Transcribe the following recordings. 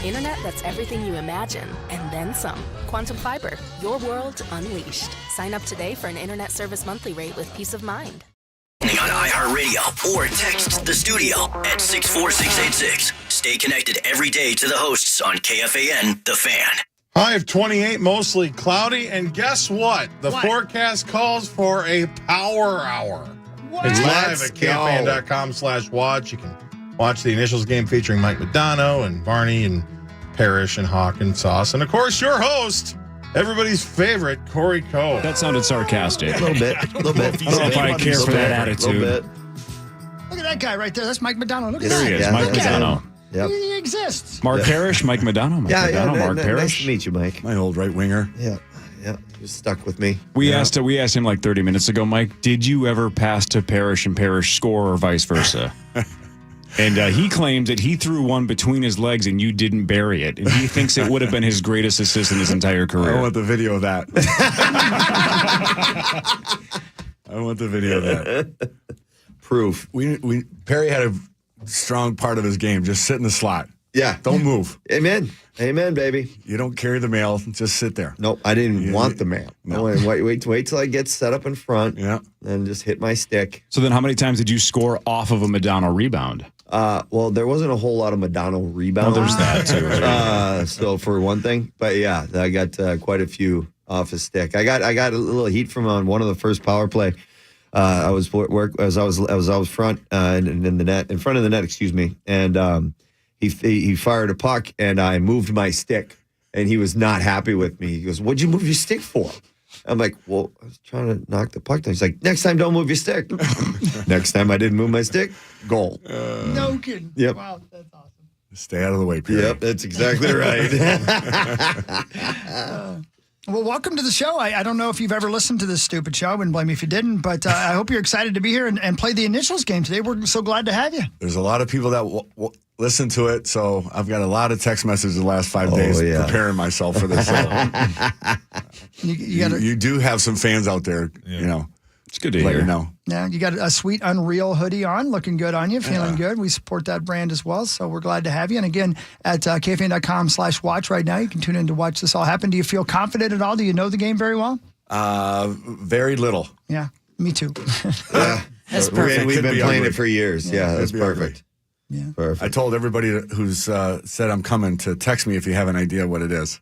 Internet that's everything you imagine, and then some. Quantum Fiber, your world unleashed. Sign up today for an internet service monthly rate with peace of mind. On iHeartRadio or text the studio at 64686. Stay connected every day to the hosts on KFAN, The Fan. High of 28, mostly cloudy, and guess what? The forecast calls for a power hour. It's live at KFAN.com/watch. You can watch the Initials game featuring Mike Modano and Barney and Parrish and Hawk and Sauce. And, of course, your host, everybody's favorite, Corey Coe. That sounded sarcastic. A little bit. I don't know if I care for that attitude. Look at that guy right there. That's Mike Modano. Look at There that. he is, Mike Modano. Yep. He exists. Mark Parrish, Mike Modano. Mark Parrish. Nice to meet you, Mike. My old right winger. Yeah. You're stuck with me. We asked him like 30 minutes ago, Mike, did you ever pass to Parrish and Parrish score or vice versa? And he claimed that he threw one between his legs and you didn't bury it. And he thinks it would have been his greatest assist in his entire career. I want the video of that. I want the video of that. Proof. Perry had a strong part of his game. Just sit in the slot. Yeah. Don't move. Amen, baby. You don't carry the mail. Just sit there. Nope, I didn't want the mail. No. Wait till I get set up in front. Yeah. And just hit my stick. So then how many times did you score off of a Modano rebound? Well, there wasn't a whole lot of Modano rebounds. Oh, there's that too. So for one thing, but yeah, I got quite a few off his stick. I got a little heat from on one of the first power play. I was I was front in the net, in front of the net, excuse me, and he fired a puck and I moved my stick and he was not happy with me. He goes, "What'd you move your stick for?" I'm like, "Well, I was trying to knock the puck down." He's like, "Next time, don't move your stick." Next time I didn't move my stick, goal. No kidding. Yep. Wow, that's awesome. Stay out of the way, Perry. Yep, that's exactly right. Well, welcome to the show. I don't know if you've ever listened to this stupid show. I wouldn't blame you if you didn't, but I hope you're excited to be here and play the Initials game today. We're so glad to have you. There's a lot of people that listen to it, so I've got a lot of text messages the last 5 days preparing myself for this. You do have some fans out there, It's good to let hear. you know. Yeah, you got a sweet Unreal hoodie on, looking good on you, feeling good. We support that brand as well, so we're glad to have you. And again, at KFAN.com/watch right now, you can tune in to watch this all happen. Do you feel confident at all? Do you know the game very well? Very little. Yeah, me too. That's perfect. We've been playing it for years. Yeah, that's perfect. Ugly. Yeah. Perfect. I told everybody who's said I'm coming to text me if you have an idea what it is.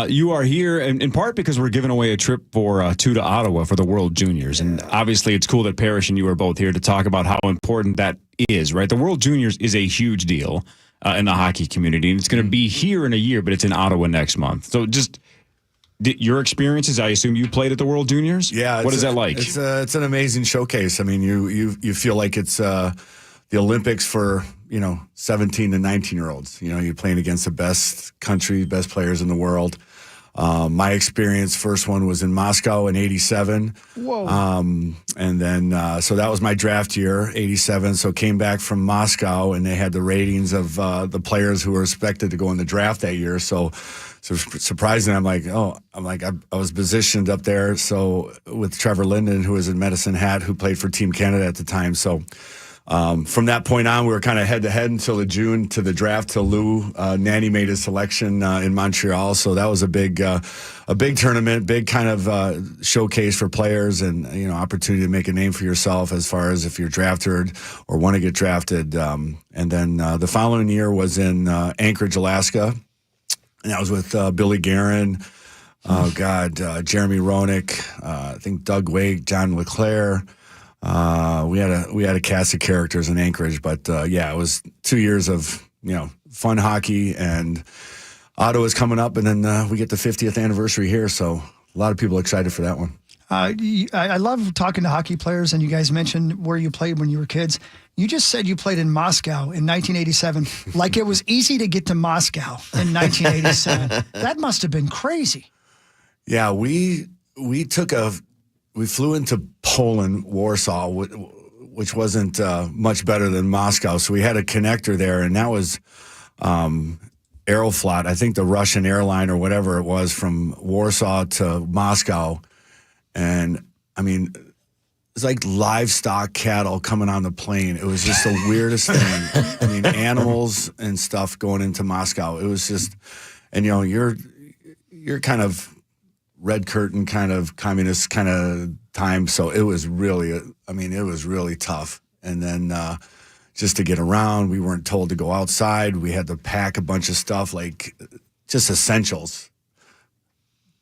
You are here in part because we're giving away a trip for two to Ottawa for the World Juniors. And obviously it's cool that Parrish and you are both here to talk about how important that is, right? The World Juniors is a huge deal in the hockey community. And it's going to be here in a year, but it's in Ottawa next month. So just your experiences, I assume you played at the World Juniors? Yeah. What is that like? It's an amazing showcase. I mean, you feel like it's the Olympics for, 17 to 19-year-olds. You're playing against the best country, best players in the world. My experience, first one was in Moscow in 87. Whoa. And then, so that was my draft year, 87. So came back from Moscow and they had the ratings of the players who were expected to go in the draft that year. So surprising, I was positioned up there. So with Trevor Linden, who was in Medicine Hat, who played for Team Canada at the time. So from that point on, we were kind of head-to-head until the June to the draft till Lou Nanny made his selection in Montreal. So that was a big tournament, big kind of showcase for players and, opportunity to make a name for yourself as far as if you're drafted or want to get drafted. And then the following year was in Anchorage, Alaska. And that was with Billy Guerin, Jeremy Roenick, I think Doug Wake, John LeClaire. We had a cast of characters in Anchorage, but it was 2 years of fun hockey, and Ottawa's coming up, and then we get the 50th anniversary here, so a lot of people excited for that one. I love talking to hockey players, and you guys mentioned where you played when you were kids. You just said you played in Moscow in 1987, like it was easy to get to Moscow in 1987. That must have been crazy. Yeah, we flew into Poland, Warsaw, which wasn't much better than Moscow. So we had a connector there, and that was Aeroflot, I think the Russian airline or whatever it was, from Warsaw to Moscow. And, I mean, was like livestock cattle coming on the plane. It was just the weirdest thing. I mean, animals and stuff going into Moscow. It was just, and you're kind of red curtain kind of communist kind of time. So it was really, it was really tough. And then just to get around, we weren't told to go outside. We had to pack a bunch of stuff, like just essentials.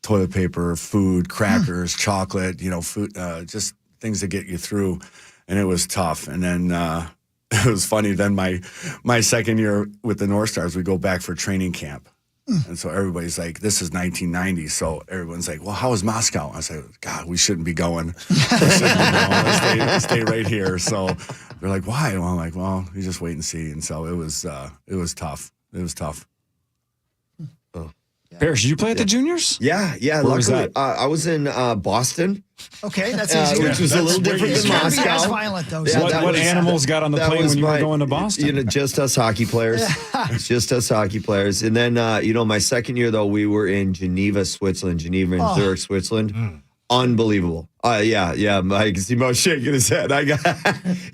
Toilet paper, food, crackers, chocolate, food, just things to get you through. And it was tough. And then it was funny. Then my second year with the North Stars, we go back for training camp. And so everybody's like, this is 1990. So everyone's like, well, how was Moscow? I said, God, we shouldn't be going. Let's stay right here. So they're like, why? Well, I'm like, well, you just wait and see. And so it was tough. It was tough. Parrish, did you play at the juniors? Yeah. Where was that? I was in Boston. Okay, that's easy. Which was a little different than It's Moscow. as violent, though. Yeah, What animals got on the plane when you were going to Boston? Just us hockey players. It's just us hockey players. And then, my second year, though, we were in Geneva, Switzerland. Geneva and Zurich, Switzerland. Unbelievable. Yeah. I can see Mo shaking his head.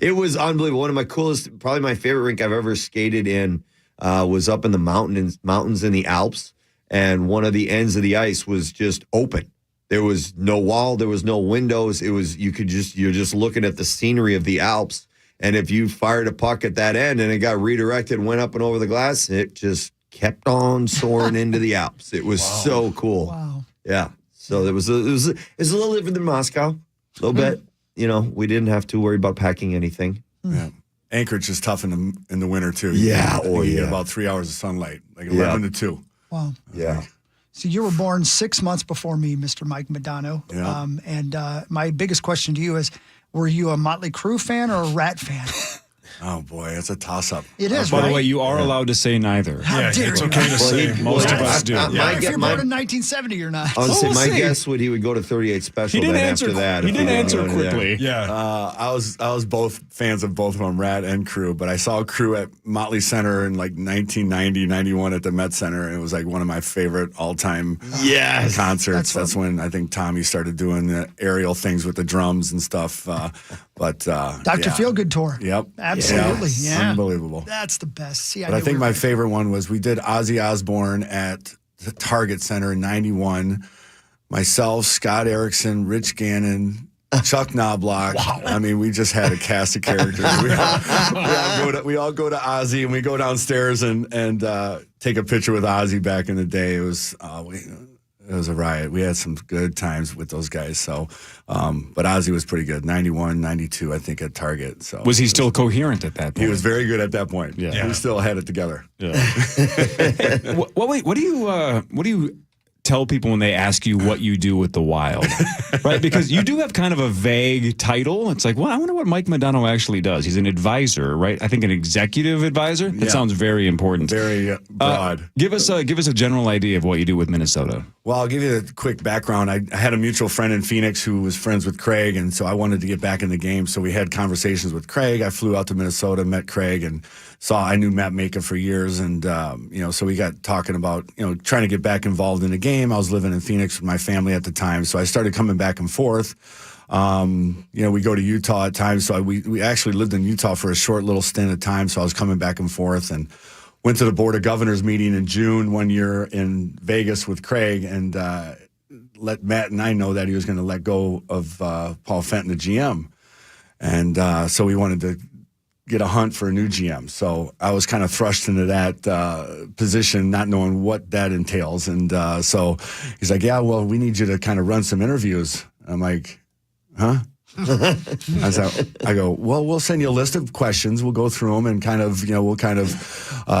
It was unbelievable. One of my coolest, probably my favorite rink I've ever skated in was up in the mountains in the Alps. And one of the ends of the ice was just open. There was no wall. There was no windows. It was, you're just looking at the scenery of the Alps. And if you fired a puck at that end and it got redirected and went up and over the glass, it just kept on soaring into the Alps. It was so cool. Wow. Yeah. So it was a little different than Moscow. A little bit. We didn't have to worry about packing anything. Yeah. Anchorage is tough in the winter too. Yeah. You get about 3 hours of sunlight, like 11 to 2. Wow. Yeah. So you were born 6 months before me, Mr. Mike Modano. Yeah. And my biggest question to you is, were you a Motley Crue fan or a Rat fan? Oh boy, it's a toss-up. It is, By right? the way, you are allowed to say neither. How dare it's you. okay to say. Most of us do. If you're born in 1970 or not. I would say we'll my see. guess would he would go to 38 Special He didn't then answer. after that. He if didn't were answer going there. quickly. Yeah. I was both fans of both of them, Rat and Crew, but I saw Crew at Motley Center in like 1990, 91 at the Met Center, and it was like one of my favorite all-time concerts. That's when I think Tommy started doing the aerial things with the drums and stuff. Dr. Feelgood Tour. Yep. Absolutely. Yeah. Unbelievable. That's the best. See, But I think my favorite one was we did Ozzy Osbourne at the Target Center in 91. Myself, Scott Erickson, Rich Gannon, Chuck Knobloch. Wow. I mean, we just had a cast of characters. we all go to Ozzy and we go downstairs and take a picture with Ozzy back in the day. It was a riot. We had some good times with those guys. So, but Ozzy was pretty good. 91, 92, I think, at Target. So Was he still coherent at that point? He was very good at that point. Yeah. We still had it together. Yeah. What do you tell people when they ask you what you do with the Wild? Right? Because you do have kind of a vague title. It's like, well, I wonder what Mike Modano actually does. He's an advisor, right? I think an executive advisor. That sounds very important. Very broad. Give us a general idea of what you do with Minnesota. Well, I'll give you a quick background. I had a mutual friend in Phoenix who was friends with Craig, and so I wanted to get back in the game. So we had conversations with Craig. I flew out to Minnesota, met Craig, and I knew Matt Maka for years, and so we got talking about trying to get back involved in the game. I was living in Phoenix with my family at the time, so I started coming back and forth. We go to Utah at times, so we actually lived in Utah for a short little stint of time. So I was coming back and forth, and went to the Board of Governors meeting in June one year in Vegas with Craig, and let Matt and I know that he was going to let go of Paul Fenton, the GM, and so we wanted to get a hunt for a new GM. So I was kind of thrust into that position, not knowing what that entails. And so he's like, yeah, well, we need you to kind of run some interviews. I'm like, huh? I go, well, we'll send you a list of questions. We'll go through them and we'll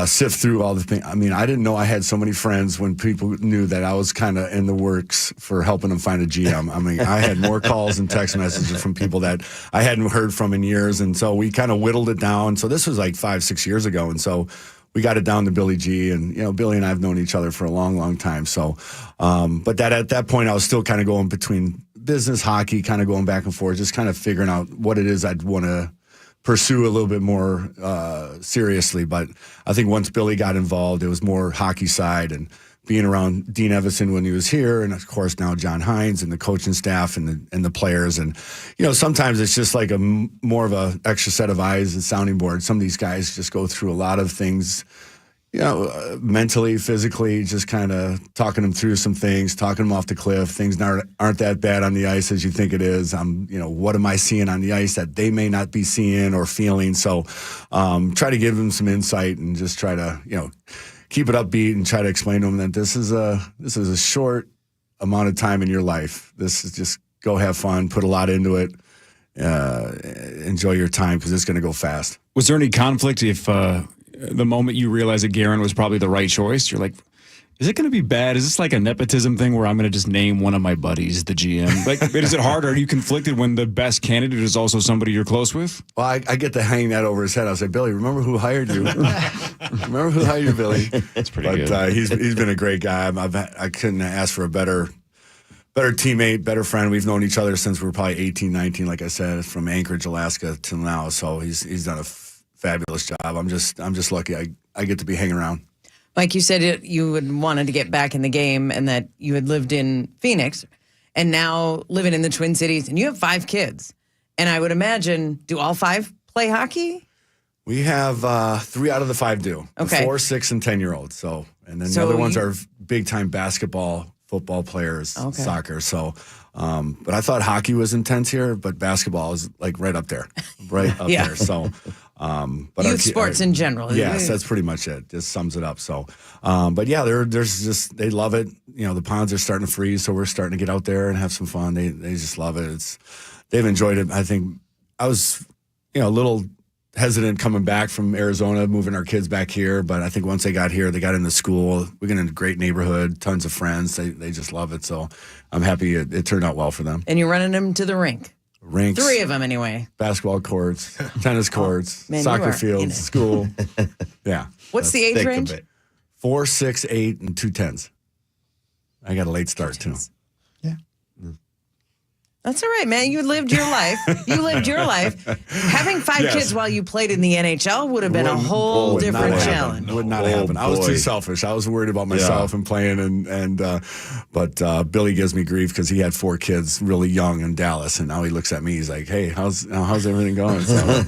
sift through all the things. I mean, I didn't know I had so many friends when people knew that I was kind of in the works for helping them find a GM. I mean, I had more calls and text messages from people that I hadn't heard from in years. And so we kind of whittled it down. So this was like 5-6 years ago. And so we got it down to Billy G, and Billy and I have known each other for a long, long time. So, but at that point, I was still kind of going between business, hockey, kind of going back and forth, just kind of figuring out what it is I'd want to pursue a little bit more seriously. But I think once Billy got involved, it was more hockey side, and being around Dean Evison when he was here, and of course now John Hines and the coaching staff and the players. And, sometimes it's just like more of a extra set of eyes and sounding board. Some of these guys just go through a lot of things, mentally, physically, just kind of talking them through some things, talking them off the cliff. Things aren't that bad on the ice as you think it is. What am I seeing on the ice that they may not be seeing or feeling? So try to give them some insight and just try to, keep it upbeat and try to explain to them that this is a short amount of time in your life. This is just go have fun, put a lot into it, enjoy your time because it's going to go fast. Was there any conflict if the moment you realized that Guerin was probably the right choice, you're like, is it going to be bad? Is this like a nepotism thing where I'm going to just name one of my buddies the GM? Like, is it hard? Are you conflicted when the best candidate is also somebody you're close with? Well, I get to hang that over his head. I'll say, Billy, remember who hired you? Remember who hired you, Billy? That's pretty good. But he's been a great guy. I couldn't ask for a better teammate, better friend. We've known each other since we were probably 18, 19, like I said, from Anchorage, Alaska till now. So he's done a fabulous job. I'm just lucky I get to be hanging around. Mike, you said you wanted to get back in the game and that you had lived in Phoenix and now living in the Twin Cities, and you have 5 kids. And I would imagine, do all 5 play hockey? We have 3 out of the 5 do. Okay. The 4, 6, and 10-year-olds. So, and then the other ones are big-time basketball, football players, soccer. So, but I thought hockey was intense here, but basketball is like right up there. There. So, but youth sports in general. Yes, that's pretty much it. Just sums it up. So, but yeah, there's just, they love it. The ponds are starting to freeze, so we're starting to get out there and have some fun. They just love it. They've enjoyed it. I think I was, a little hesitant coming back from Arizona, moving our kids back here. But I think once they got here, they got into school. We got in a great neighborhood, tons of friends. They just love it. So I'm happy it turned out well for them. And you're running them to the rink. Rinks. 3 of them anyway. Basketball courts, tennis courts, man, soccer fields, school. Yeah. What's the age range? 4, 6, 8, and 2 10s. I got a late start too. Yeah. That's all right, man. You lived your life. Having 5 kids while you played in the NHL would have been a whole different challenge. Would not happen. I was too selfish. I was worried about myself and playing, but Billy gives me grief because he had 4 kids really young in Dallas, and now he looks at me. He's like, "Hey, how's everything going?" So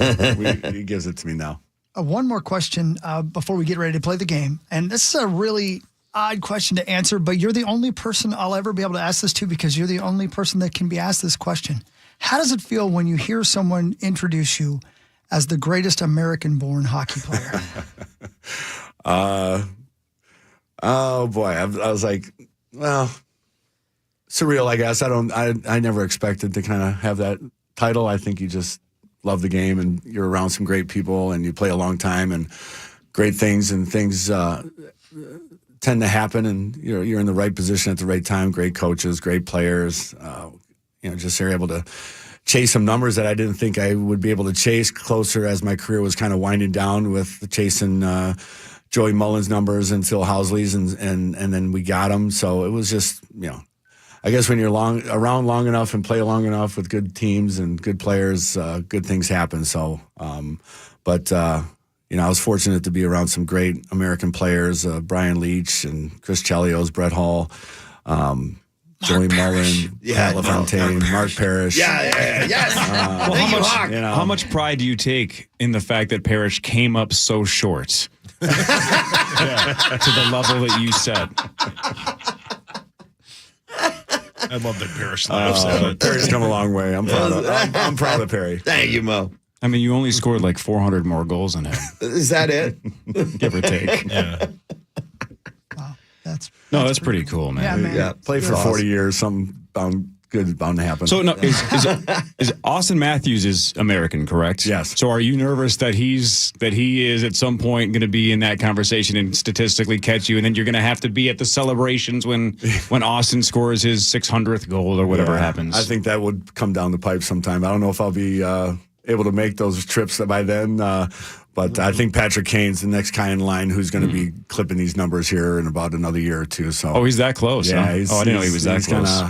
he gives it to me now. One more question before we get ready to play the game, and this is a really odd question to answer, but you're the only person I'll ever be able to ask this to because you're the only person that can be asked this question. How does it feel when you hear someone introduce you as the greatest American-born hockey player? Oh boy, I was like, well, surreal, I guess. I never expected to kind of have that title. I think you just love the game and you're around some great people and you play a long time and great things tend to happen, and you're in the right position at the right time. Great coaches, great players. Just they're able to chase some numbers that I didn't think I would be able to chase closer as my career was kind of winding down with chasing Joey Mullen's numbers and Phil Housley's, and then we got them. So it was just I guess when you're around long enough and play long enough with good teams and good players, good things happen. So, I was fortunate to be around some great American players, Brian Leach and Chris Chelios, Brett Hall, Joey Mullen, Pat LaFontaine, Mark Parrish. Yes. How much pride do you take in the fact that Parrish came up so short to the level that you set? I love that Parrish laughs at it. Perry's come a long way. I'm proud of Perry. Thank you, Mo. I mean, you only scored like 400 more goals than him. Is that it? Give or take. Yeah. Wow, that's pretty cool, man. Yeah, man. Yeah. Play for 40 years. Something bound to happen. So no, is Austin Matthews is American, correct? Yes. So are you nervous that he is at some point going to be in that conversation and statistically catch you, and then you're going to have to be at the celebrations when Austin scores his 600th goal or whatever happens? I think that would come down the pipe sometime. I don't know if I'll be able to make those trips by then. But I think Patrick Kane's the next guy in line who's going to be clipping these numbers here in about another year or two. So he's that close. Yeah, huh? I didn't know he was that close.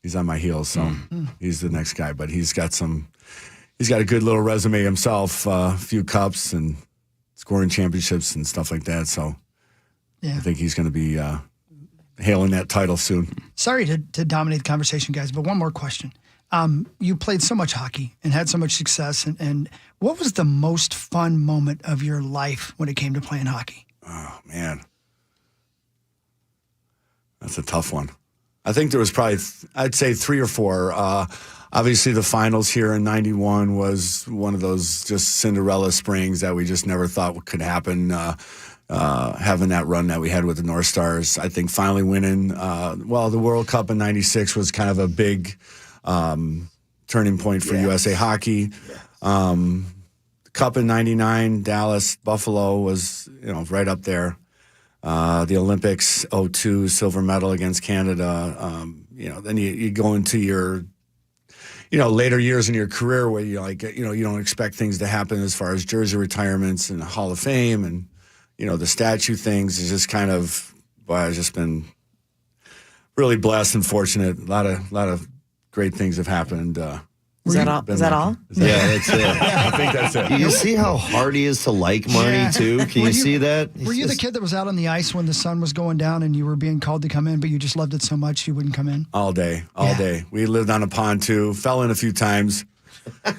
He's on my heels, so he's the next guy. But he's got a good little resume himself, a few cups and scoring championships and stuff like that. So Yeah. I think he's going to be hailing that title soon. Sorry to dominate the conversation, guys, but one more question. You played so much hockey and had so much success. And what was the most fun moment of your life when it came to playing hockey? Oh, man. That's a tough one. I think there was probably, I'd say 3 or 4. Obviously, the finals here in 91 was one of those just Cinderella springs that we just never thought could happen. Having that run that we had with the North Stars. I think finally winning, the World Cup in 96 was kind of a big turning point for USA Hockey. The Cup in 99, Dallas, Buffalo was, right up there. The Olympics, 2002, silver medal against Canada. Then you go into your, later years in your career where you you don't expect things to happen as far as jersey retirements and Hall of Fame and, the statue things is just kind of, I've just been really blessed and fortunate. A lot of great things have happened. Is that all? Yeah, that's it. I think that's it. You see how hard he is to like Marty, too? Can you see that? Were you the kid that was out on the ice when the sun was going down and you were being called to come in, but you just loved it so much you wouldn't come in? All day. We lived on a pond, too. Fell in a few times.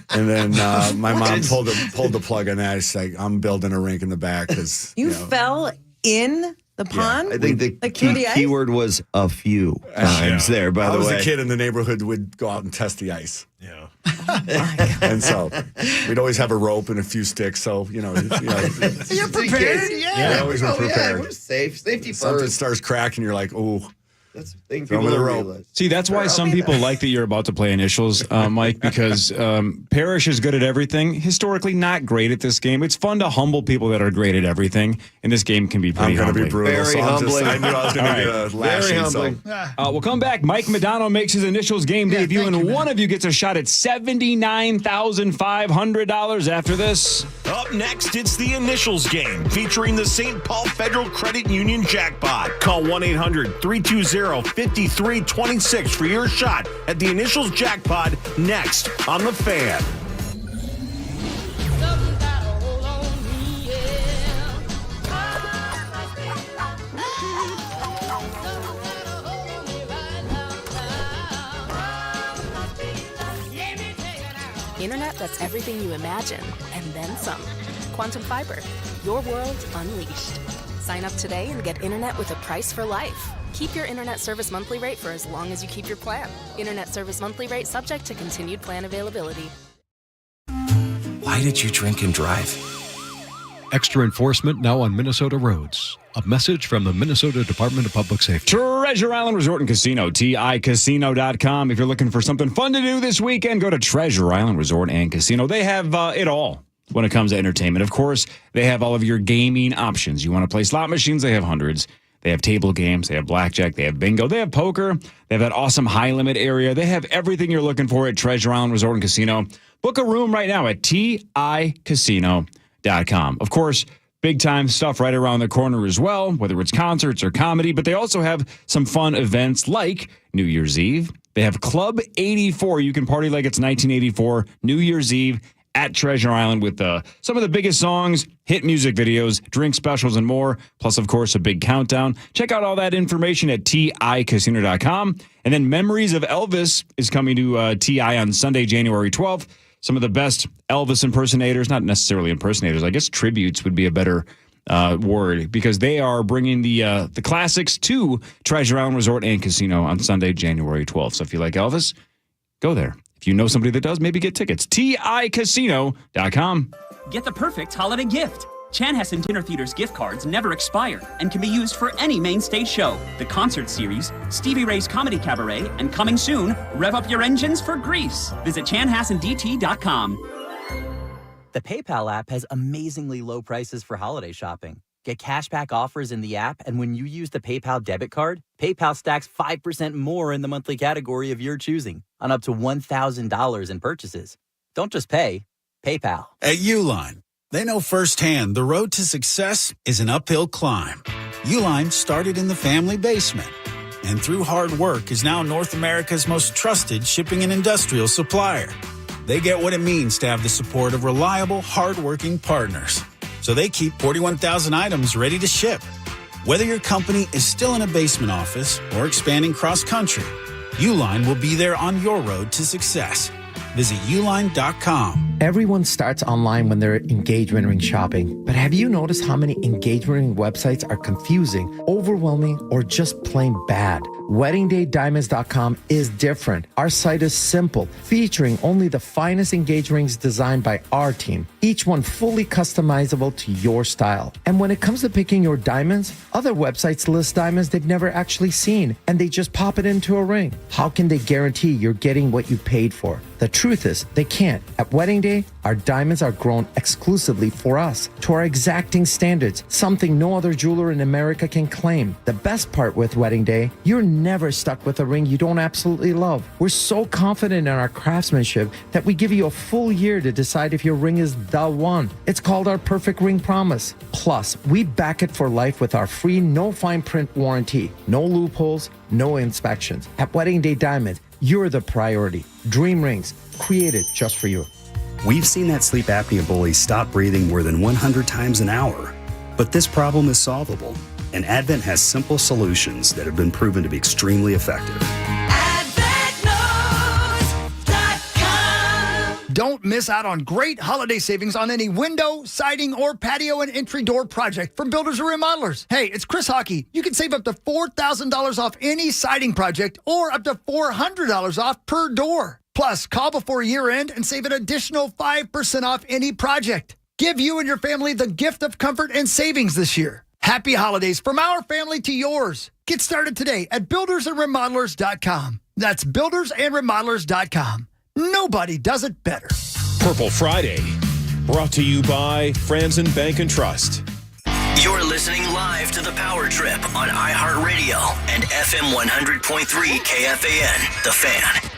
And then my mom pulled the plug on that. She's like, I'm building a rink in the back. You fell in the pond? I think the key word was a few times there, by the way. I was a kid in the neighborhood who would go out and test the ice. Yeah. And so we'd always have a rope and a few sticks. So, You're prepared? Yeah. Always were prepared. We're safe. Safety first. Something starts cracking, you're like, ooh. That's the thing Throw people me the don't rope. realize. See, that's why some people like that you're about to play initials, Mike, because Parrish is good at everything. Historically, not great at this game. It's fun to humble people that are great at everything, and this game can be pretty I'm going to humbling. be brutal. Very So humbling. I knew I was going to get a lashing. Very humbling. We'll come back. Mike Modano makes his initials game debut, thank and you, one of you gets a shot at $79,500 after this. Up next, it's the initials game featuring the St. Paul Federal Credit Union Jackpot. Call 1-800-320-5326 for your shot at the initials jackpot next on The Fan. Internet that's everything you imagine, and then some. Quantum Fiber, your world unleashed. Sign up today and get internet with a price for life. Keep your internet service monthly rate for as long as you keep your plan. Internet service monthly rate subject to continued plan availability. Why did you drink and drive? Extra enforcement now on Minnesota roads. A message from the Minnesota Department of Public Safety. Treasure Island Resort and Casino, TICasino.com. If you're looking for something fun to do this weekend, go to Treasure Island Resort and Casino. They have it all when it comes to entertainment. Of course, they have all of your gaming options. You want to play slot machines? They have hundreds. They have table games. They have blackjack. They have bingo. They have poker. They have that awesome high-limit area. They have everything you're looking for at Treasure Island Resort and Casino. Book a room right now at TICasino.com. Of course, big-time stuff right around the corner as well, whether it's concerts or comedy. But they also have some fun events like New Year's Eve. They have Club 84. You can party like it's 1984, New Year's Eve at Treasure Island with some of the biggest songs, hit music videos, drink specials, and more. Plus, of course, a big countdown. Check out all that information at TICasino.com. And then Memories of Elvis is coming to TI on Sunday, January 12th. Some of the best Elvis impersonators, not necessarily impersonators, I guess tributes would be a better word, because they are bringing the classics to Treasure Island Resort and Casino on Sunday, January 12th. So if you like Elvis, go there. If you know somebody that does, maybe get tickets. TICasino.com. Get the perfect holiday gift. Chanhassen Dinner Theater's gift cards never expire and can be used for any main stage show, the concert series, Stevie Ray's Comedy Cabaret, and coming soon, rev up your engines for Grease. Visit chanhassendt.com. The PayPal app has amazingly low prices for holiday shopping. Get cashback offers in the app, and when you use the PayPal debit card, PayPal stacks 5% more in the monthly category of your choosing on up to $1,000 in purchases. Don't just pay, PayPal. At Uline, they know firsthand the road to success is an uphill climb. Uline started in the family basement, and through hard work is now North America's most trusted shipping and industrial supplier. They get what it means to have the support of reliable, hardworking partners. So they keep 41,000 items ready to ship. Whether your company is still in a basement office or expanding cross-country, Uline will be there on your road to success. Visit uline.com. Everyone starts online when they're engagement ring shopping. But have you noticed how many engagement ring websites are confusing, overwhelming, or just plain bad? WeddingDayDiamonds.com is different. Our site is simple, featuring only the finest engagement rings designed by our team, each one fully customizable to your style. And when it comes to picking your diamonds, other websites list diamonds they've never actually seen, and they just pop it into a ring. How can they guarantee you're getting what you paid for? The truth is, they can't. At Wedding Day, our diamonds are grown exclusively for us, to our exacting standards, something no other jeweler in America can claim. The best part with Wedding Day, you're never stuck with a ring you don't absolutely love. We're so confident in our craftsmanship that we give you a full year to decide if your ring is the one. It's called our Perfect Ring Promise. Plus, we back it for life with our free, no fine print warranty. No loopholes, no inspections. At Wedding Day Diamond, you're the priority. Dream rings, created just for you. We've seen that sleep apnea bully stop breathing more than 100 times an hour. But this problem is solvable, and Advent has simple solutions that have been proven to be extremely effective. Don't miss out on great holiday savings on any window, siding, or patio and entry door project from builders or remodelers. Hey, it's Chris Hockey. You can save up to $4,000 off any siding project or up to $400 off per door. Plus, call before year end and save an additional 5% off any project. Give you and your family the gift of comfort and savings this year. Happy holidays from our family to yours. Get started today at buildersandremodelers.com. That's buildersandremodelers.com. Nobody does it better. Purple Friday, brought to you by Franzen Bank and Trust. You're listening live to the Power Trip on iHeartRadio and FM 100.3 KFAN, The Fan.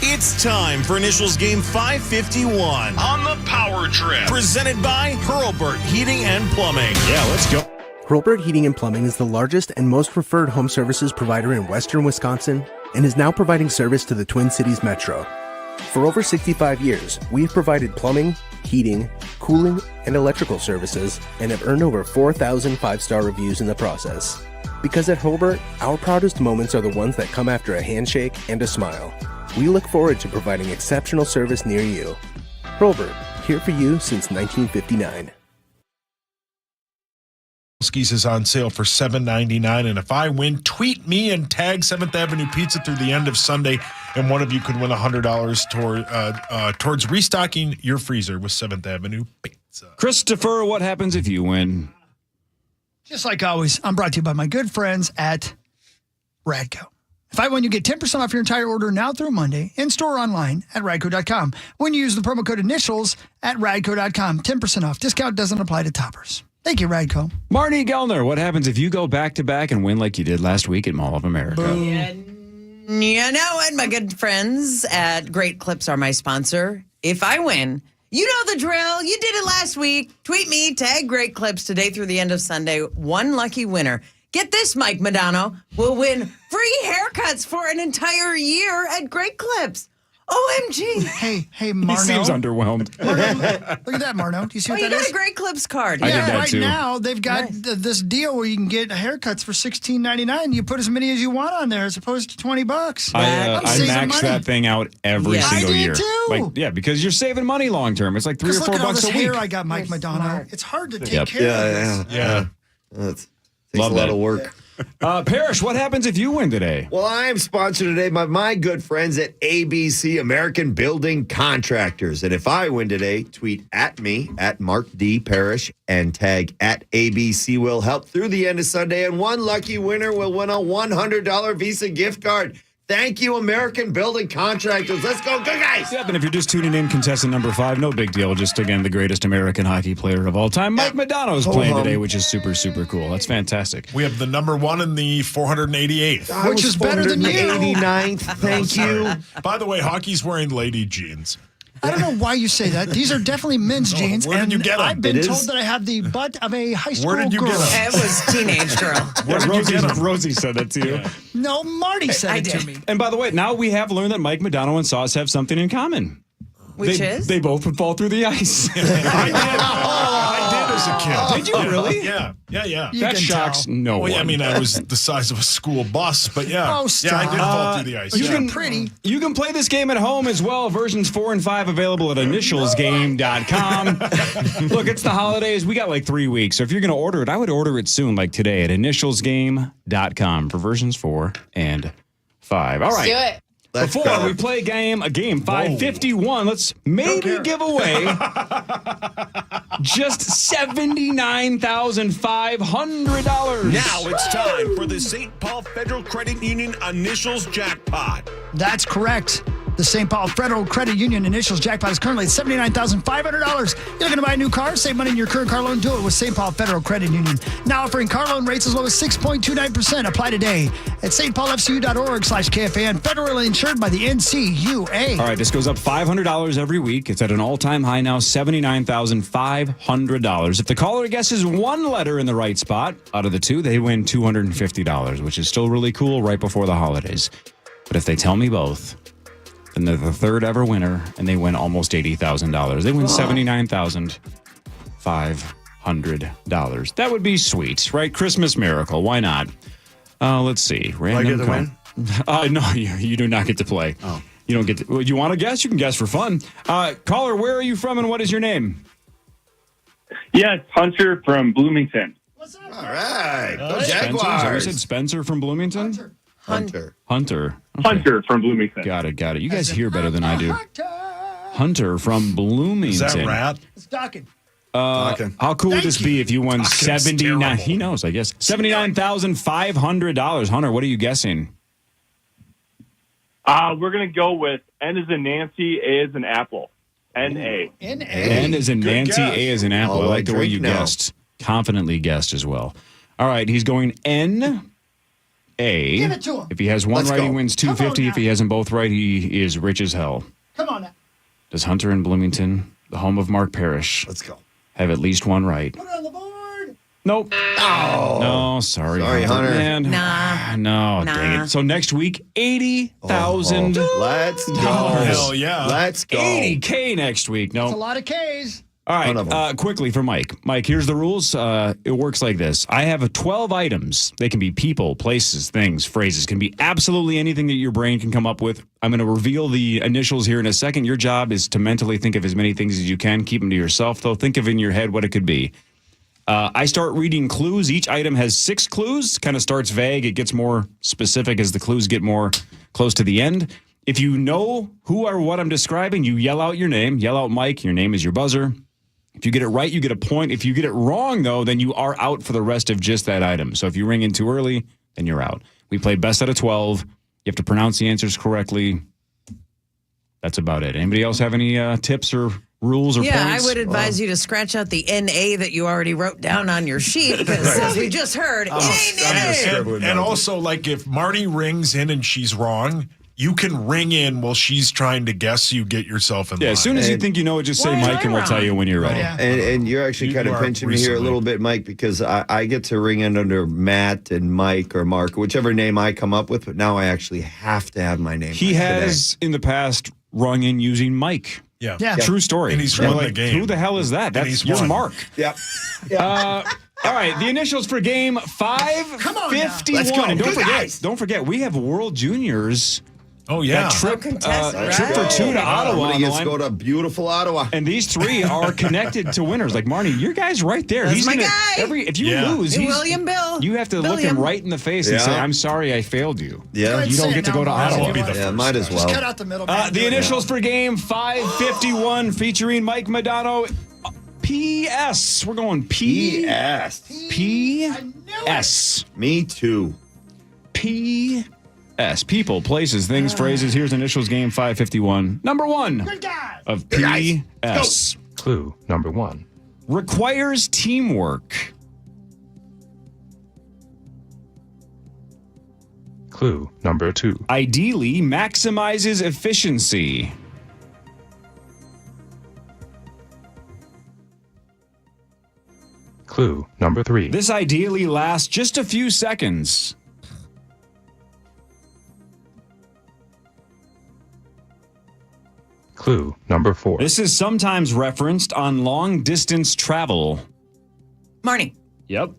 It's time for Initials Game 551 on the Power Trip, presented by Hurlburt Heating and Plumbing. Yeah, let's go. Hurlburt Heating and Plumbing is the largest and most preferred home services provider in western Wisconsin and is now providing service to the Twin Cities Metro. For over 65 years, we've provided plumbing, heating, cooling, and electrical services and have earned over 4,000 five-star reviews in the process. Because at Hurlburt, our proudest moments are the ones that come after a handshake and a smile. We look forward to providing exceptional service near you. Hurlburt, here for you since 1959. Skis is on sale for $7.99, and if I win, tweet me and tag 7th Avenue Pizza through the end of Sunday, and one of you could win $100 towards restocking your freezer with 7th Avenue Pizza. Christopher, what happens if you win? Just like always, I'm brought to you by my good friends at Radco. If I win, you get 10% off your entire order now through Monday, in-store or online at radco.com. When you use the promo code initials at radco.com, 10% off. Discount doesn't apply to toppers. Thank you, Radco. Marty Gellner, what happens if you go back-to-back and win like you did last week at Mall of America? You know it, my good friends at Great Clips are my sponsor. If I win, you know the drill. You did it last week. Tweet me, tag Great Clips today through the end of Sunday. One lucky winner. Get this, Mike Modano will win free haircuts for an entire year at Great Clips. OMG. Hey, Marno. He seems underwhelmed. Marno, look at that, Marno. Do you see what that you is? got a Great Clips card. I did Yeah, that right too. now they've got this deal where you can get haircuts for $16.99. You put as many as you want on there as opposed to $20. I max that thing out every single I did year. too. Because you're saving money long term. It's like $3 or Look $4 at all this a week. hair I got, Mike Modano. It's hard to take care of this. Yeah. It takes Love a lot that. of work. Parrish, what happens if you win today? Well, I am sponsored today by my good friends at ABC, American Building Contractors. And if I win today, tweet at me, at Mark D. Parrish, and tag at ABC will help through the end of Sunday. And one lucky winner will win a $100 Visa gift card. Thank you, American Building Contractors. Let's go, good guys. Yep, and if you're just tuning in, contestant number 5, no big deal. Just, again, the greatest American hockey player of all time. Mike Modano is playing today, which is super, super cool. That's fantastic. We have the number 1 and the 488th. Which is better than you. 89th. Thank you. By the way, hockey's wearing lady jeans. I don't know why you say that. These are definitely men's jeans. Where did you get them? I've been told that I have the butt of a high school Where did you girl. get them? It was teenage girl. Where did you get them? Rosie said that to you. Yeah. No, Marty said it to me. And by the way, now we have learned that Mike Modano and Sauce have something in common. Which is? They both would fall through the ice. I did. I did as as a kid. Did you really? Yeah. That shocks no one. Well, I mean, I was the size of a school bus, but yeah. Oh, yeah, I did stop. fall through the ice. You yeah. can play this game at home as well. Versions 4 and 5 available at initialsgame.com. Look, it's the holidays. We got like 3 weeks. So if you're going to order it, I would order it soon, like today at initialsgame.com for versions 4 and 5. All right. Do it. Before we play a game 551, let's maybe give away just $79,500. Now it's time for the St. Paul Federal Credit Union Initials Jackpot. That's correct. The St. Paul Federal Credit Union Initials Jackpot is currently at $79,500. You're looking to buy a new car, save money in your current car loan, do it with St. Paul Federal Credit Union. Now offering car loan rates as low as 6.29%. Apply today at stpaulfcu.org/KFAN. Federally insured by the NCUA. All right, this goes up $500 every week. It's at an all-time high now, $79,500. If the caller guesses one letter in the right spot out of the two, they win $250, which is still really cool right before the holidays. But if they tell me both, then they're the third ever winner, and they win almost $80,000. They win $79,500. That would be sweet, right? Christmas miracle. Why not? Let's see. I get to win? No, you do not get to play. Oh. You don't get to. You want to guess? You can guess for fun. Caller, where are you from, and what is your name? Yeah, it's Hunter from Bloomington. All right. Go Jaguars. Jaguars. You said Spencer from Bloomington? Hunter. Okay. Hunter from Bloomington. Got it. You guys hear better than I do. Hunter from Bloomington. Is that rat? It's Dockin. How cool would this be if you won 79? He knows, I guess. $79,500. Hunter, what are you guessing? We're going to go with N as in Nancy, A as in Apple. N-A. N as in Nancy, guess. A as in Apple. I like the way you guessed. Confidently guessed as well. All right, he's going N. A. Give it to him. If he has one Let's right, go. he wins $250. If he has them both right, he is rich as hell. Come on now. Does Hunter in Bloomington, the home of Mark Parrish, Let's go. have at least one right? Put it on the board. Nope. Oh. No, sorry, Hunter. Man. Nah. No, Nah. dang it. So next week, $80,000. Let's go. Hell yeah. Let's go. $80K next week. That's a No. lot of Ks. All One of right, 'em. quickly for Mike. Mike, here's the rules. It works like this. I have 12 items. They can be people, places, things, phrases. Can be absolutely anything that your brain can come up with. I'm going to reveal the initials here in a second. Your job is to mentally think of as many things as you can. Keep them to yourself, though. Think of in your head what it could be. I start reading clues. Each item has 6 clues. Kind of starts vague. It gets more specific as the clues get more close to the end. If you know who or what I'm describing, you yell out your name. Yell out Mike. Your name is your buzzer. If you get it right, you get a point. If you get it wrong, though, then you are out for the rest of just that item. So if you ring in too early, then you're out. We play best out of 12. You have to pronounce the answers correctly. That's about it. Anybody else have any tips or rules or Yeah, points? I would advise you to scratch out the NA that you already wrote down on your sheet because as we just heard, it ain't it. And also, like, if Marty rings in and she's wrong, you can ring in while she's trying to guess. You get yourself in line. As soon as you think you know it, just say Mike and we'll tell you when you're ready. And you're actually kind of pinching me here a little bit, Mike, because I get to ring in under Matt and Mike or Mark, whichever name I come up with, but now I actually have to have my name. He has in the past rung in using Mike. Yeah. True story. And he's We're won the like, game. Who the hell is that? And That's he's your won. Mark. Yep. All right, the initials for game 551. Let's go. And Good guys. don't forget, we have World Juniors. Oh, yeah. That trip, contestant, trip for 2 to Ottawa. Everybody on the gets to line. go to beautiful Ottawa. And these 3 are connected to winners. Like Marnie, your guy's right there. That's He's my gonna guy. if you lose, Hey, William Bill. you have to look him right in the face and say, "I'm sorry, I failed you." Yeah. You don't get to go to Ottawa. Yeah, might as well. Just cut out the middle. man. The initials for game 551 featuring Mike Modano. P.S. We're going P.S. P.S. Me too. P.S. People, places, things, phrases. Here's initials game 551. Number 1 of P.S. Clue number 1. Requires teamwork. Clue number 2. Ideally maximizes efficiency. Clue number 3. This ideally lasts just a few seconds. Clue number 4. This is sometimes referenced on long distance travel. Marnie. Yep.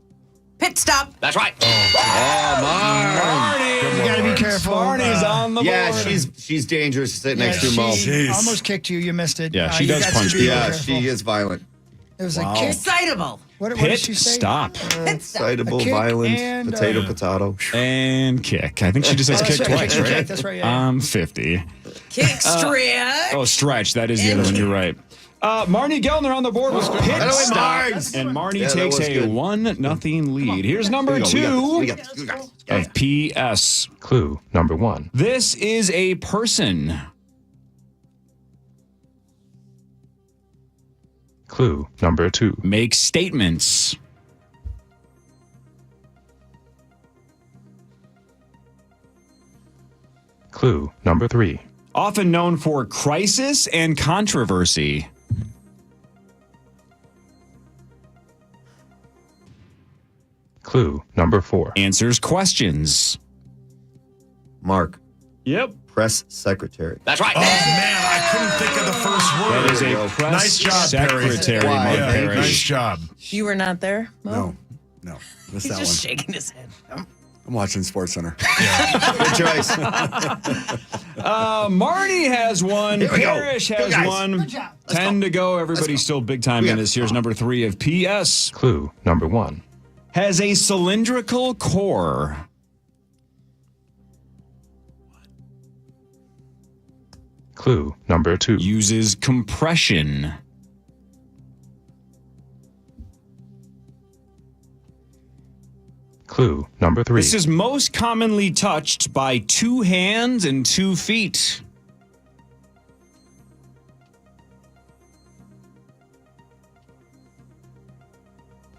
Pit stop. That's right. Marnie. You got to be careful. Marnie's on the board. Yeah, she's dangerous sitting next to Mo. She almost kicked you. You missed it. Yeah, she you does guys should punch be people. Yeah, careful. she is violent. It was Wow. a kick. Excitable. What did Pit she say? stop. Excitable, A kick violent, and, potato. And kick. I think she just says kick right, twice, kick and right? kick, that's right, yeah. I'm 50. Kick stretch. Oh, stretch. That is the other one. You're right. Marnie Gellner on the board with pit By the way, stop. Margs. And Marnie Yeah, that takes was a good. 1-0 lead. Here's number We 2 got this. of PS. Clue number 1. This is a person. Clue number 2. Make statements. Clue number 3. Often known for crisis and controversy. Clue number 4. Answers questions. Mark, Yep. press secretary. That's right. Oh, man, I couldn't think of the first word. That is There you a go. press Nice job, Perry. secretary, Wow. Mark Yeah, Perry. nice job. You were not there, Mo? No. He's Missed that just one. shaking his head. I'm watching SportsCenter. Good choice. Marnie has one. Here we go. Parrish Go, has guys. one. Good job. 10 to go. Everybody's still big time in this. Here's number 3 of PS. Clue number 1. Has a cylindrical core. Clue number 2. Uses compression. Clue number 3. This is most commonly touched by 2 hands and 2 feet.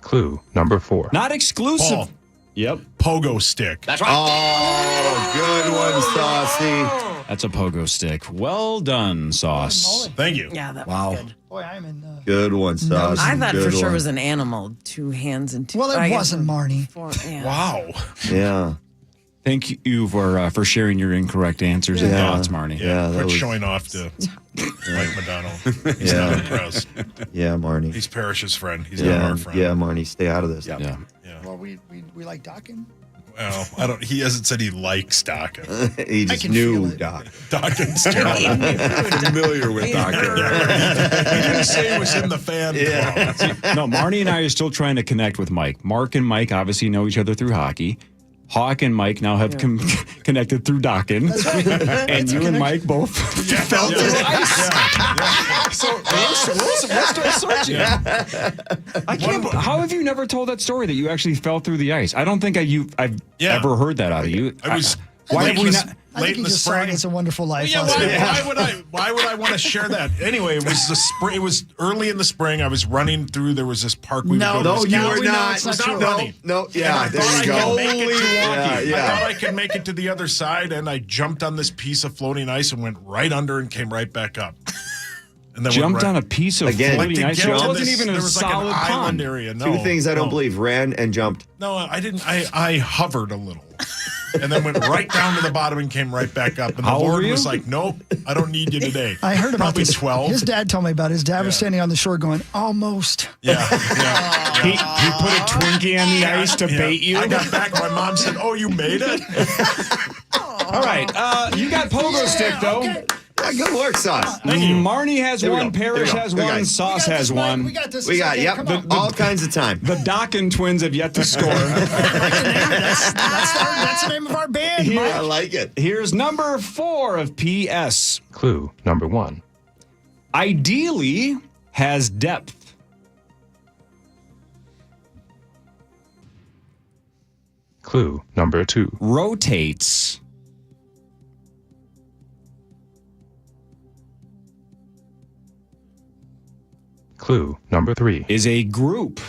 Clue number 4. Not exclusive. Paul. Yep. Pogo stick. That's right. Oh, good one, Saucy. That's a pogo stick. Well done, Sauce. Thank you. Yeah, that Wow. was good. Boy, I'm in. Good one, Sauce. I thought Good for sure one. it was an animal. 2 hands and 2. Well, I it guess wasn't Marnie. 4, yeah. Wow. Yeah. Thank you for sharing your incorrect answers and Yeah. thoughts, Marnie. Yeah, that quit was- showing off to Mike Modano. He's not impressed. Yeah, Marnie. He's Parrish's friend. He's not Yeah, our friend. yeah, Marnie, stay out of this. Yeah. Well, we like docking. Well, I don't. He hasn't said he likes Dokken. He just knew Doc. Dokken's terrible. Familiar with Docker. He didn't say he was in the fan club. No, Marnie and I are still trying to connect with Mike. Mark and Mike obviously know each other through hockey. Hawk and Mike now have connected through Dokken. And you and Mike both fell through ice. So we're still searching. I can't. How have you never told that story that you actually fell through the ice? I don't think I've ever heard that out of you. I was Why have we not? I think you just saw It's a Wonderful Life. Yeah, last night. why would I want to share that? Anyway, it was the spring. It was early in the spring. I was running through. There was this park. We No, would go to. No, you Now were we know not. it's not Not true. running. No, And yeah, I there thought you I go. could make it to, Yeah, I thought I could make it to the other side, and I jumped on this piece of floating ice and went right under and came right back up. And then Jumped on a piece of Again, floating to ice. get It to wasn't this- even there a was like an solid island pond. area. No, Two things I don't no. believe: ran and jumped. No, I didn't. I hovered a little. And then went right down to the bottom and came right back up. And How the old Lord were you? was like, nope, I don't need you today. I heard about Probably this. 12. His dad told me about it. His dad was standing on the shore going, almost. Yeah. He put a Twinkie on the ice to bait you. I got back. My mom said, oh, you made it? All right. You got pogo stick, though. Yeah, good work, Sauce. Marnie has There we one, go. There we Parrish go. has Good one, guys. Sauce has one. We got this. We got, okay, yep, come on. all kinds of time. The Dokken twins have yet to score. That's the name of our band, Here- I like it. Here's number 4 of PS. Clue number 1. Ideally has depth. Clue number 2. Rotates. Clue number 3. Is a group.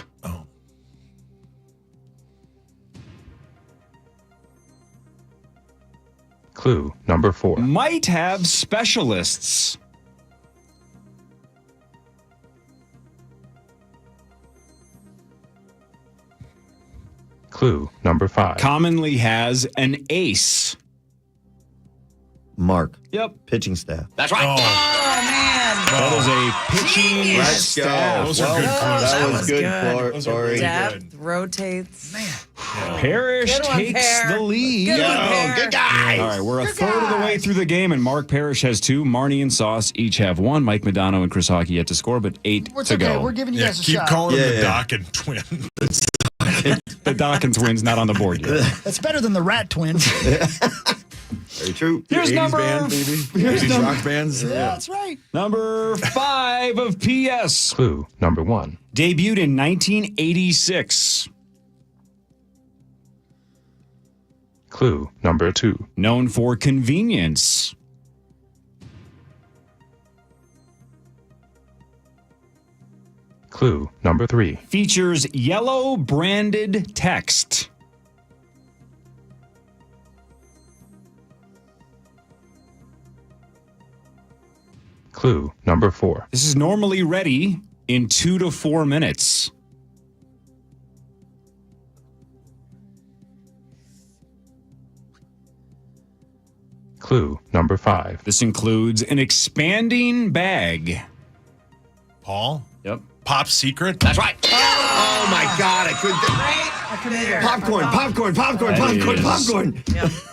Clue number 4. Might have specialists. Clue number 5. Commonly has an ace. Mark, Yep. pitching staff. That's right. Oh, That is a pitching Let's go. staff. Those are good clues. That was good, Those are Corey. really Depth good. rotates. Man. Parrish Good one, takes Pear. the lead. Good one, Pear. Good guys. All right, we're a third of the way through the game, and Mark Parrish has 2. Marnie and Sauce each have 1. Mike Modano and Chris Hockey yet to score, but 8 It's to okay. go. We're giving you Yeah, guys a keep shot. calling them the Yeah. Dokken twin. The Dokken twins not on the board yet. That's better than the Rat Twins. Very true. Here's 80s number. band, baby. Here's 80s number, rock bands. Yeah, that's right. number 5 of PS. Clue number 1. Debuted in 1986. Clue number 2. Known for convenience. Clue number 3. Features yellow branded text. Clue number 4. This is normally ready in 2 to 4 minutes. Clue number 5. This includes an expanding bag. Paul? Yep. Pop Secret? That's right. Oh, my God. I couldn't. Popcorn.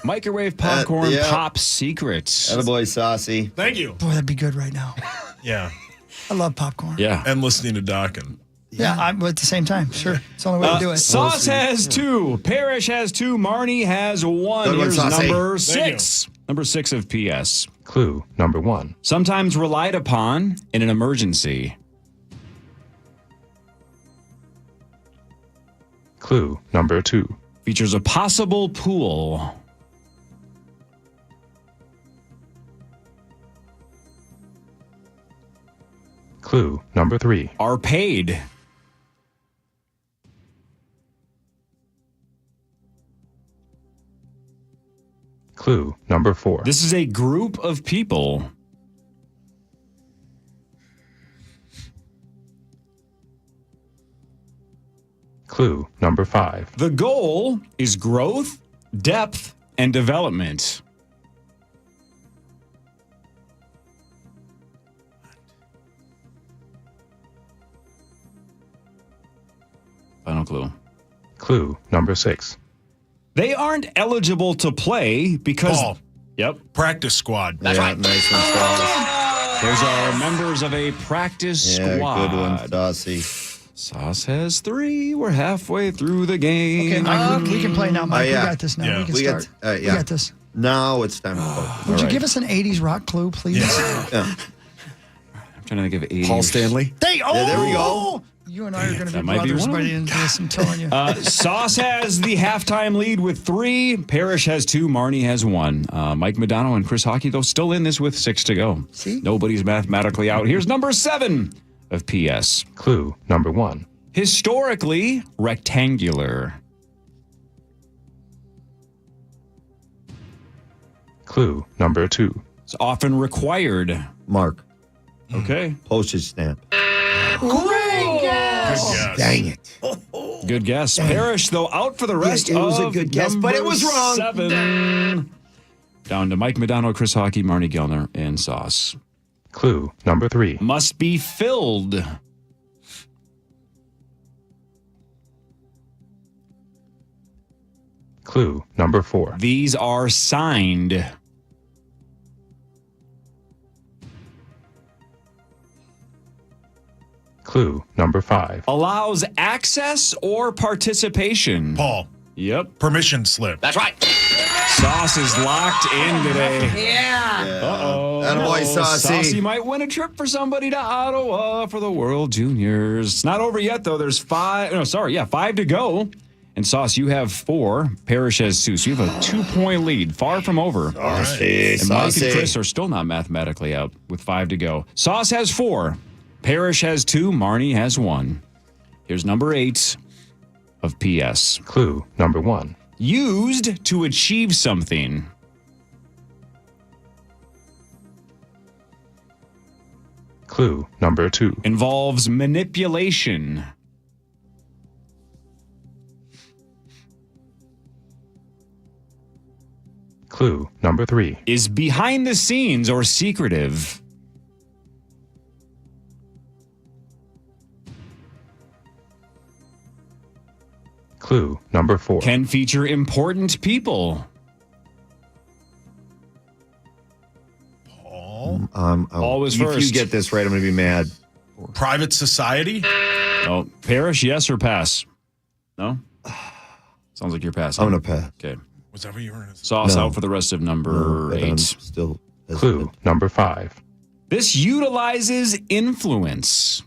Microwave popcorn yeah. pop secrets. Attaboy, Saucy. Thank you. Boy, that'd be good right now. Yeah. I love popcorn. Yeah. And listening to Dokken. Yeah, I'm at the same time. Sure. It's the only way to do it. Sauce has 2. Parrish has 2. Marnie has 1. Good one, Here's Saucy. number Thank 6. Number 6 of PS. Clue number 1. Sometimes relied upon in an emergency. Clue number 2. Features a possible pool. Clue number 3. Are paid. Clue number 4. This is a group of people. Clue number 5. The goal is growth, depth, and development. Final clue. Clue number 6. They aren't eligible to play because. Paul. Yep. Practice squad. That's right. Nice one, Sauce. Those are members of a practice Yeah, squad. good one, Saucy. Sauce has 3. We're halfway through the game. Okay, Mike, we can play now, Mike. yeah. We got this now. Yeah. We can We start. got, We yeah. got this. Now it's time to go. Would you right. give us an 80s rock clue, please? Yeah. I'm trying to think of 80s. Paul Stanley. There we go. You and I are going to That be might be brothers one by of the end of this, I'm telling you. Sauce has the halftime lead with 3. Parrish has 2. Marnie has 1. Mike Modano and Chris Hockey, though, still in this with 6 to go. See? Nobody's mathematically out. Here's number 7 of PS. Clue number 1. Historically rectangular. Clue number 2. It's often required. Mark. Okay. Postage stamp. Great guess! Good guess. Dang it. Good guess. Parrish, though, out for the rest It was a of good guess, but it was number wrong. 7. Down to Mike Modano, Chris Hockey, Marnie Gellner, and Sauce. Clue number 3. Must be filled. Clue number 4. These are signed. Clue number 5. Allows access or participation. Paul. Yep. Permission slip. That's right. Sauce is locked in today. Yeah. Uh-oh. Attaboy, Saucy. Saucy might win a trip for somebody to Ottawa for the World Juniors. It's not over yet, though. There's 5 to go. And Sauce, you have 4. Parrish has 2. So you have a 2-point lead. Far from over. Saucy, And Mike Saucy. and Chris are still not mathematically out with 5 to go. Sauce has 4. Parrish has 2. Marnie has 1. Here's number 8 of PS. Clue number 1. Used to achieve something. Clue number 2. Involves manipulation. Clue number 3. Is behind the scenes or secretive. Clue number 4. Can feature important people. Paul was if first. you get this right, I'm going to be mad. Private society? Oh, Parrish, yes or pass? No? Sounds like you're passing. I'm going to pass. Okay. Was that what you were going to say? Sauce out for the rest of number 8. Still Clue number 5. This utilizes influence.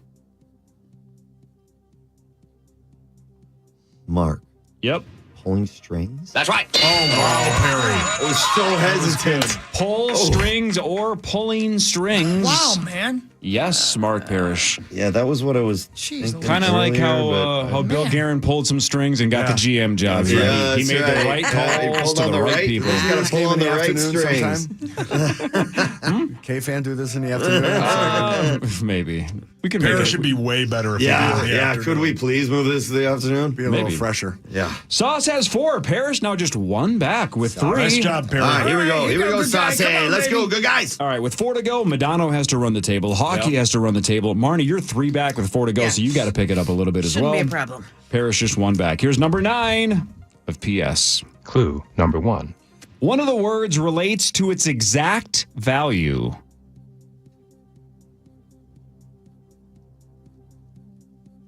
Mark. Yep. Pulling strings? That's right. Oh, wow, Perry. I was so hesitant. Pull strings or pulling strings. Wow, man. Yes, Mark Parrish. Yeah, that was what I was Jeez, thinking Kind of like earlier, how Bill Guerin pulled some strings and got the GM job. Yeah, He made that's the right. right He calls pulled to on the the right right- people. He's got to pull on the right strings. KFAN do this in the afternoon? Maybe. We can Parrish make it. should be way better if we do it in Yeah, the yeah. afternoon. Could we please move this to the afternoon? Be a Maybe. little fresher. Yeah. Sauce has 4. Parrish now just 1 back with 3. Nice job, Perry. All right, here we go. All right, Here we go, good guy. Sauce. Come on, Let's baby. go. Good guys. All right, with 4 to go, Modano has to run the table. Hockey has to run the table. Marnie, you're 3 back with 4 to go, so you got to pick it up a little bit as Shouldn't well. be a problem. Parrish just 1 back. Here's number 9 of PS. Clue number 1. One of the words relates to its exact value.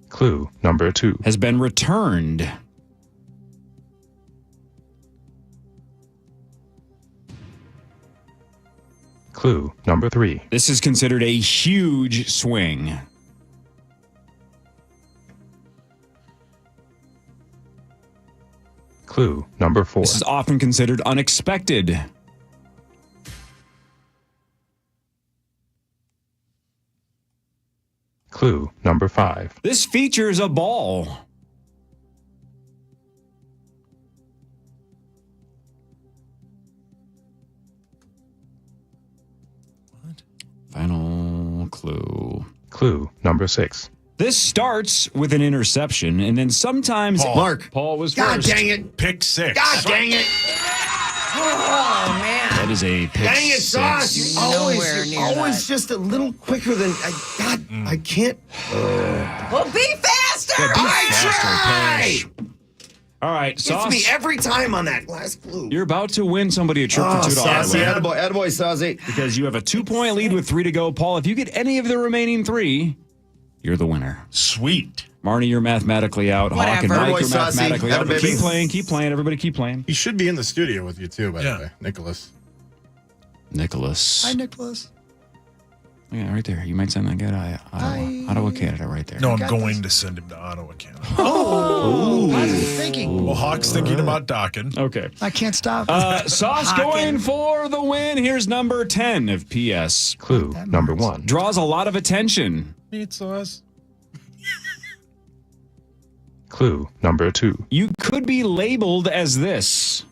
Clue number 2. Has been returned. Clue number 3. This is considered a huge swing. Clue number 4. This is often considered unexpected. Clue number 5. This features a ball. Final clue. Clue number 6. This starts with an interception, and then sometimes Paul was God first. dang it. Pick 6. God dang it. Oh, man. That is a pick Dang it, 6. Sauce. Nowhere You're near always that. just a little quicker than I can't. Well, be faster. I try. All right, Gets Sauce. me every time on that last clue. You're about to win somebody a trip for $2. Saucy. man. Attaboy, Saucy. Because you have a 2-point lead with 3 to go. Paul, if you get any of the remaining 3, you're the winner. Sweet. Marnie, you're mathematically out. Hawk and Whatever. Mike, Boy, you're Saucy. mathematically out. Atta But baby. keep playing. Everybody keep playing. He should be in the studio with you too, by the way, Nicholas. Nicholas. Hi, Nicholas. Yeah, right there. You might send that guy to Ottawa, Canada, right there. No, I'm going to send him to Ottawa, Canada. Oh, positive thinking. Well, Hawk's thinking about docking. Okay. I can't stop. Sauce going for the win. Here's number 10 of PS. Clue number 1. Draws a lot of attention. Need sauce. Clue number 2. You could be labeled as this.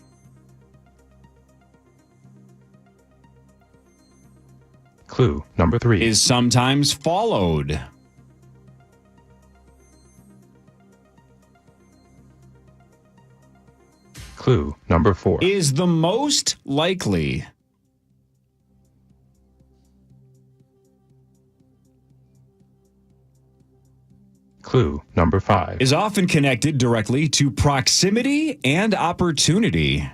Clue number 3. Is sometimes followed. Clue number 4. Is the most likely. Clue number 5. Is often connected directly to proximity and opportunity.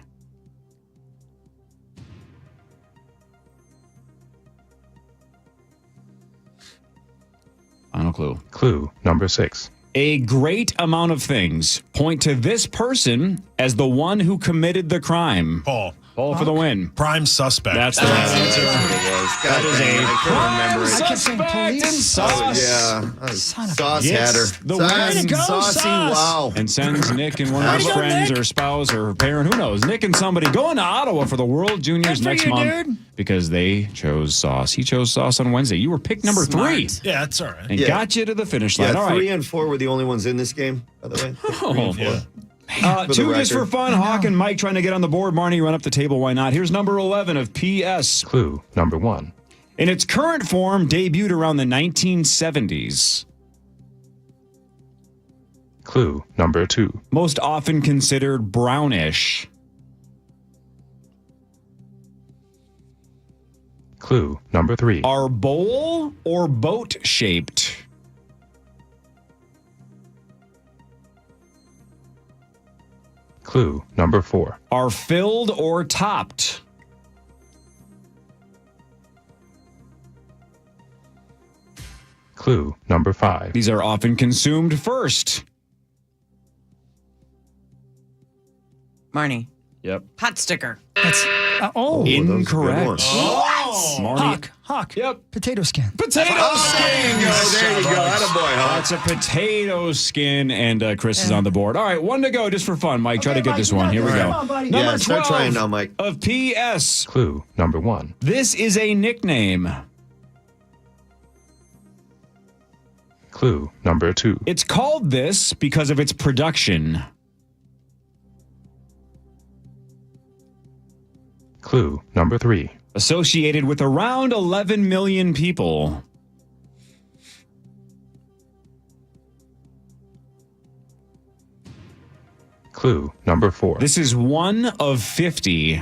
Final clue. Clue number 6. A great amount of things point to this person as the one who committed the crime. Paul. Paul for the win. Prime suspect. That's the right answer. That is a I couldn't remember it. I kept saying Suspect and police. Sauce. Yeah. Son of a- Sauce Gets had her. the Sauce, win. Saucy, wow. And sends Nick and one of his Way to go, friends Nick. or spouse or parent, who knows, Nick and somebody going to Ottawa for the World Juniors Good for next you, month dude. because they chose Sauce. He chose Sauce on Wednesday. You were pick number 3 Yeah, it's all right. and Yeah. got you to the finish line. Yeah, All 3 right. and 4 were the only ones in this game, by the way. Oh, Yeah. For the 2 just for record. fun. Hawk and Mike trying to get on the board. Marnie, run up the table. Why not? Here's number 11 of PS. Clue number 1. In its current form, debuted around the 1970s. Clue number 2. Most often considered brownish. Clue number 3. Are bowl or boat shaped? Clue number 4. Are filled or topped. Clue number 5. These are often consumed first. Marnie. Yep. Pot sticker. That's Incorrect. Hawk. Yep. Potato skin. Potato skin. There you go. Attaboy, Hawk. That's a potato skin, and Chris is on the board. All right, one to go just for fun. Mike, try to get this one. Here we go. Come on, buddy. Number start 12 trying now, Mike. of PS. Clue number 1. This is a nickname. Clue number 2. It's called this because of its production. Clue number 3. Associated with around 11 million people. Clue number 4. This is one of 50.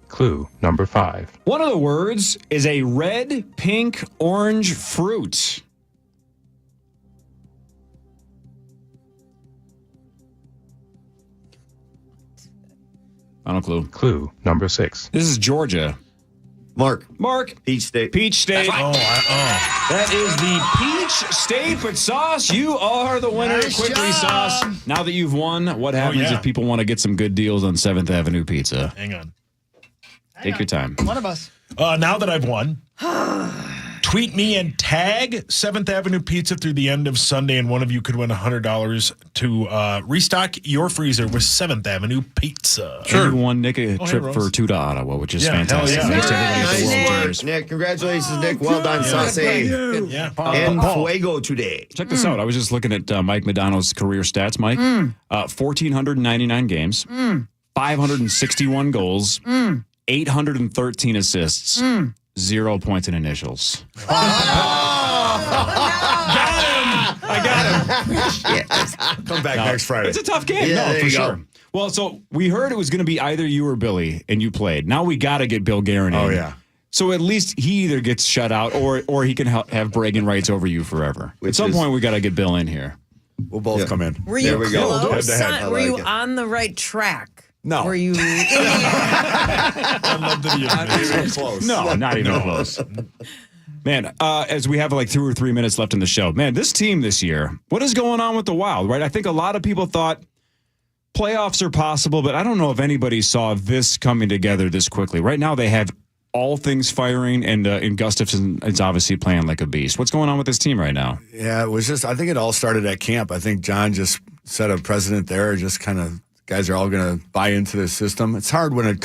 Clue number 5. One of the words is a red, pink, orange fruit. Final clue. Clue number 6. This is Georgia. Mark. Peach State. Peach State. That is the Peach State, but Sauce, you are the winner. Nice Quickly, job. Sauce. Now that you've won, what happens yeah. if people want to get some good deals on 7th Avenue Pizza? Hang on. Take your time. One of us. Now that I've won, tweet me and tag 7th Avenue Pizza through the end of Sunday, and one of you could win $100 to restock your freezer with 7th Avenue Pizza. Sure. You won Nick a hey, trip Rose. for 2 to Ottawa, which is Yeah, fantastic. hell yeah. Thanks to everybody at the Nice World work, Juniors. Nick. Congratulations, Nick. Well done, Saucy. Yeah. And Fuego today. Check this out. I was just looking at Mike Modano's career stats, Mike. 1,499 games, 561 goals, 813 assists, 0 points in initials. I got him. Yes. Come back next Friday. It's a tough game. Yeah, No, there for you go. sure. Well, so we heard it was going to be either you or Billy, and you played. Now we got to get Bill Guerin in. Oh, yeah. So at least he either gets shut out or he can have bragging rights over you forever. At some point, we got to get Bill in here. We'll both come in. Were you we go. close? Head-to-head. I Were you like it. on the right track? No. Were you? I love that he Close. No, not even close. Man, as we have like 2 or 3 minutes left in the show, man, this team this year, what is going on with the Wild, right? I think a lot of people thought playoffs are possible, but I don't know if anybody saw this coming together this quickly. Right now, they have all things firing, and Gustafsson is obviously playing like a beast. What's going on with this team right now? Yeah, it was just, I think it all started at camp. I think John just set a precedent there, just kind of, guys are all going to buy into the system. It's hard when a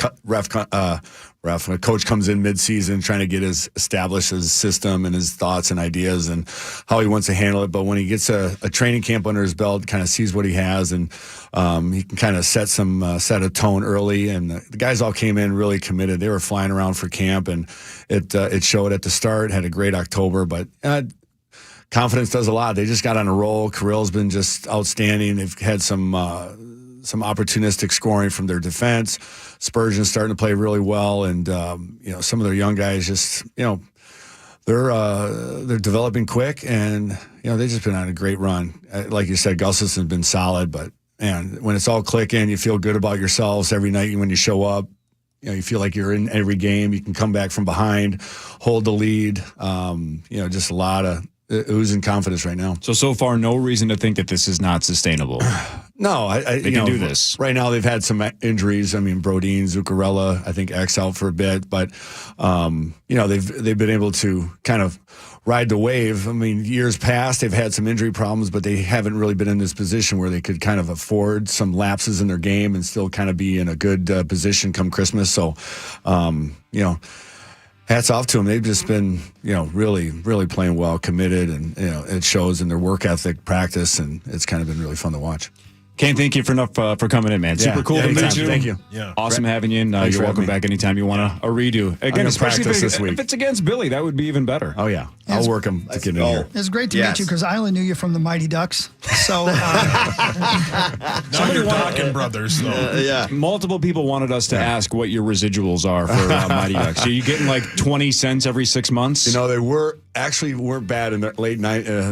when a coach comes in mid-season trying to establish his system and his thoughts and ideas and how he wants to handle it. But when he gets a training camp under his belt, kind of sees what he has, and he can kind of set a tone early. And the guys all came in really committed. They were flying around for camp, and it showed at the start. Had a great October, but confidence does a lot. They just got on a roll. Kirill's been just outstanding. They've had some opportunistic scoring from their defense. Spurgeon's starting to play really well, and some of their young guys just they're developing quick, and they've just been on a great run. Like you said, Gustafsson's been solid, but man, when it's all clicking, you feel good about yourselves every night when you show up. You feel like you're in every game. You can come back from behind, hold the lead. Just a lot of oozing confidence right now. So far, no reason to think that this is not sustainable. No, they can do this. Right now, they've had some injuries. I mean, Brodin, Zuccarella, I think X out for a bit, but they've been able to kind of ride the wave. I mean, years past, they've had some injury problems, but they haven't really been in this position where they could kind of afford some lapses in their game and still kind of be in a good position come Christmas. So, hats off to them. They've just been, really, really playing well, committed, and it shows in their work ethic, practice, and it's kind of been really fun to watch. Can't thank you for coming in, man. Super cool to meet you. Thank you. Yeah. Awesome having you in. Thanks You're for welcome having me. back anytime you want a redo. Again, especially practice this week. if it's against Billy, that would be even better. Oh, yeah. I'll work him to get in here. It's great to meet you because I only knew you from the Mighty Ducks. So Now you're Dockin brothers, though. Yeah. Multiple people wanted us to ask what your residuals are for Mighty Ducks. So you getting like 20 cents every 6 months? You know, they weren't bad in the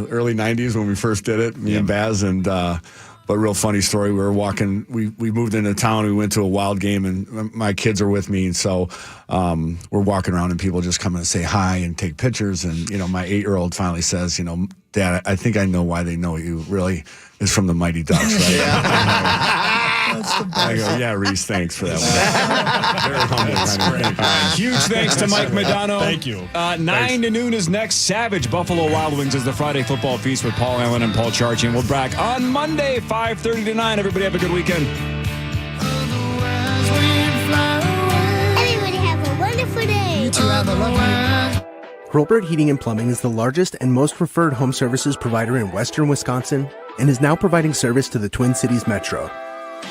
early 90s when we first did it, me and Baz. And but real funny story, we were walking, we moved into town, we went to a Wild game, and my kids are with me. And so we're walking around and people just come and say hi and take pictures. And, you know, my 8-year-old finally says, you know, Dad, I think I know why they know you really is from the Mighty Ducks, right? I go, yeah, Reese, thanks for that one. Very humble. Huge thanks to Mike Modano. Thank you. 9 to noon is next. Savage Buffalo Wild Wings is the Friday football feast with Paul Allen and Paul Charchi. And we'll back on Monday, 5:30 to 9. Everybody have a good weekend. Everybody have a wonderful day. you two have a lovely Hurlburt Heating and Plumbing is the largest and most preferred home services provider in western Wisconsin and is now providing service to the Twin Cities Metro.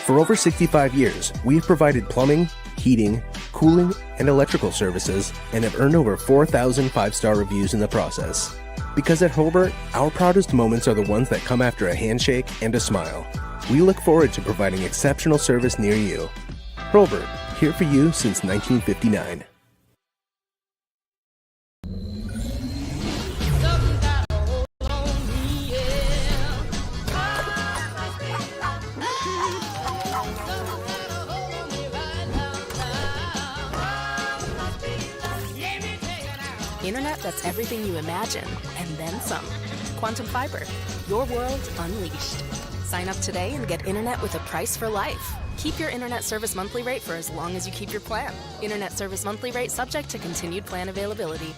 For over 65 years, we've provided plumbing, heating, cooling, and electrical services and have earned over 4,000 five-star reviews in the process. Because at Hurlburt, our proudest moments are the ones that come after a handshake and a smile. We look forward to providing exceptional service near you. Hurlburt, here for you since 1959. Internet that's everything you imagine, and then some. Quantum Fiber, your world unleashed. Sign up today and get internet with a price for life. Keep your internet service monthly rate for as long as you keep your plan. Internet service monthly rate subject to continued plan availability.